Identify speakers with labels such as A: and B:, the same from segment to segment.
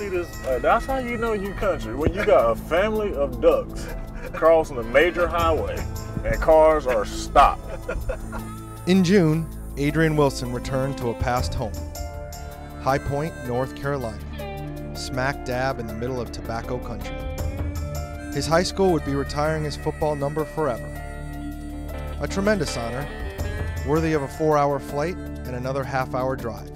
A: see this. That's how you know you country. When you got a family of ducks crossing a major highway and cars are stopped.
B: In June, Adrian Wilson returned to a past home, High Point, North Carolina, smack dab in the middle of tobacco country. His high school would be retiring his football number forever. A tremendous honor, worthy of a 4-hour flight and another half-hour drive.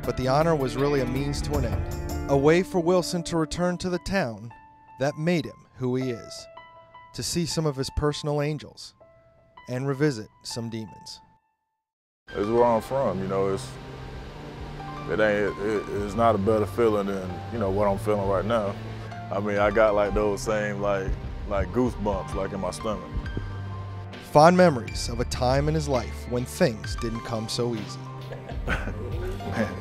B: But the honor was really a means to an end, a way for Wilson to return to the town that made him who he is, to see some of his personal angels and revisit some demons.
A: It's where I'm from, you know. It's not a better feeling than, you know, what I'm feeling right now. I mean, I got like those same like goosebumps like in my stomach.
B: Fond memories of a time in his life when things didn't come so easy.
A: Man,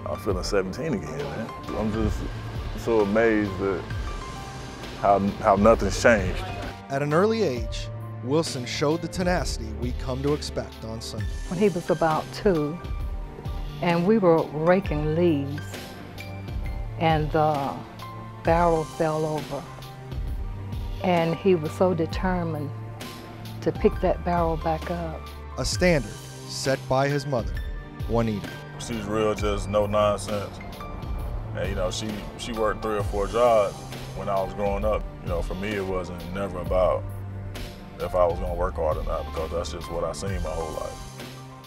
A: I'm feeling 17 again, man. I'm just so amazed at how nothing's changed.
B: At an early age, Wilson showed the tenacity we come to expect on Sunday.
C: When he was about 2, and we were raking leaves, and the barrel fell over, and he was so determined to pick that barrel back up.
B: A standard set by his mother, Juanita.
A: She's real, just no nonsense. And you know, she worked 3 or 4 jobs when I was growing up. You know, for me it wasn't never about if I was gonna work hard or not, because that's just what I seen my whole life.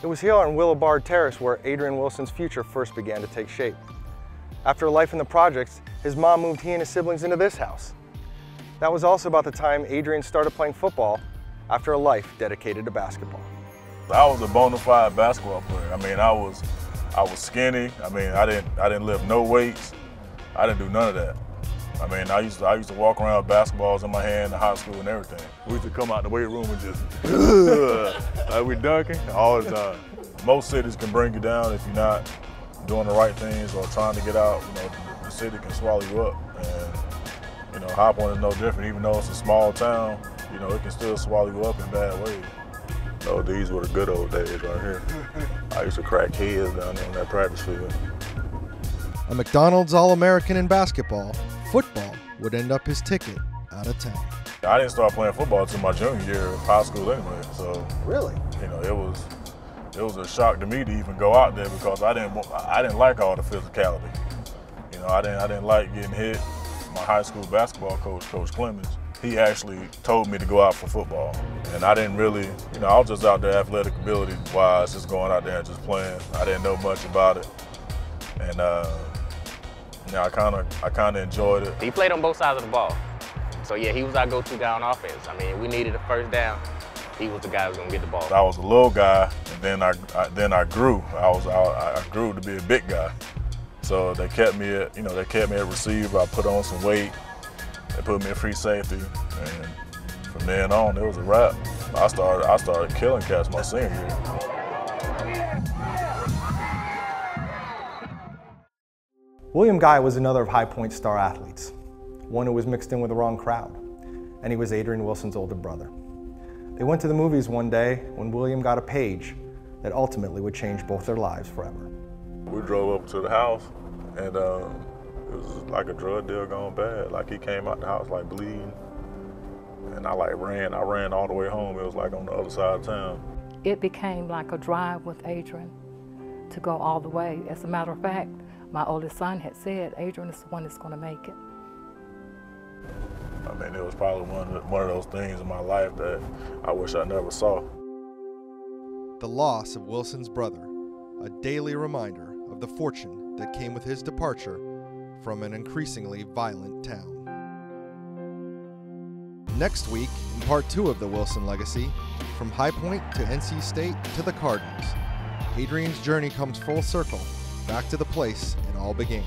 D: It was here on Willowbard Terrace where Adrian Wilson's future first began to take shape. After a life in the projects, his mom moved he and his siblings into this house. That was also about the time Adrian started playing football after a life dedicated to basketball.
A: I was a bona fide basketball player. I mean, I was skinny. I mean, I didn't lift no weights. I didn't do none of that. I mean, I used to walk around with basketballs in my hand in high school and everything. We used to come out the weight room and just, like we dunking all the time. Most cities can bring you down if you're not doing the right things or trying to get out. You know, the city can swallow you up. And, you know, High Point is no different. Even though it's a small town, you know, it can still swallow you up in bad ways. Oh, these were the good old days right here. I used to crack heads down there on that practice field.
B: A McDonald's All-American in basketball, football would end up his ticket out of town.
A: I didn't start playing football until my junior year of high school anyway, so.
D: Really?
A: You know, it was a shock to me to even go out there because I didn't like all the physicality. You know, I didn't like getting hit. My high school basketball coach, Coach Clemens, he actually told me to go out for football. And I didn't really, you know, I was just out there athletic ability wise, just going out there and just playing. I didn't know much about it. And you know, I kind of enjoyed it.
E: He played on both sides of the ball. So yeah, he was our go-to guy on offense. I mean, we needed a first down. He was the guy who was gonna get the ball. I
A: was a little guy, and then I grew. I grew to be a big guy. So they kept me at, you know, receiver. I put on some weight. They put me in free safety, and from then on, it was a wrap. I started killing cats my senior year.
D: William Guy was another of High Point's star athletes, one who was mixed in with the wrong crowd, and he was Adrian Wilson's older brother. They went to the movies one day when William got a page that ultimately would change both their lives forever.
A: We drove up to the house, and it was like a drug deal gone bad. Like he came out the house like bleeding, and I ran all the way home. It was like on the other side of town.
C: It became like a drive with Adrian to go all the way. As a matter of fact, my oldest son had said, Adrian is the one that's going to make it.
A: I mean, it was probably one of those things in my life that I wish I never saw.
B: The loss of Wilson's brother, a daily reminder of the fortune that came with his departure from an increasingly violent town. Next week, in part 2 of the Wilson legacy, from High Point to NC State to the Cardinals, Adrian's journey comes full circle back to the place it all began.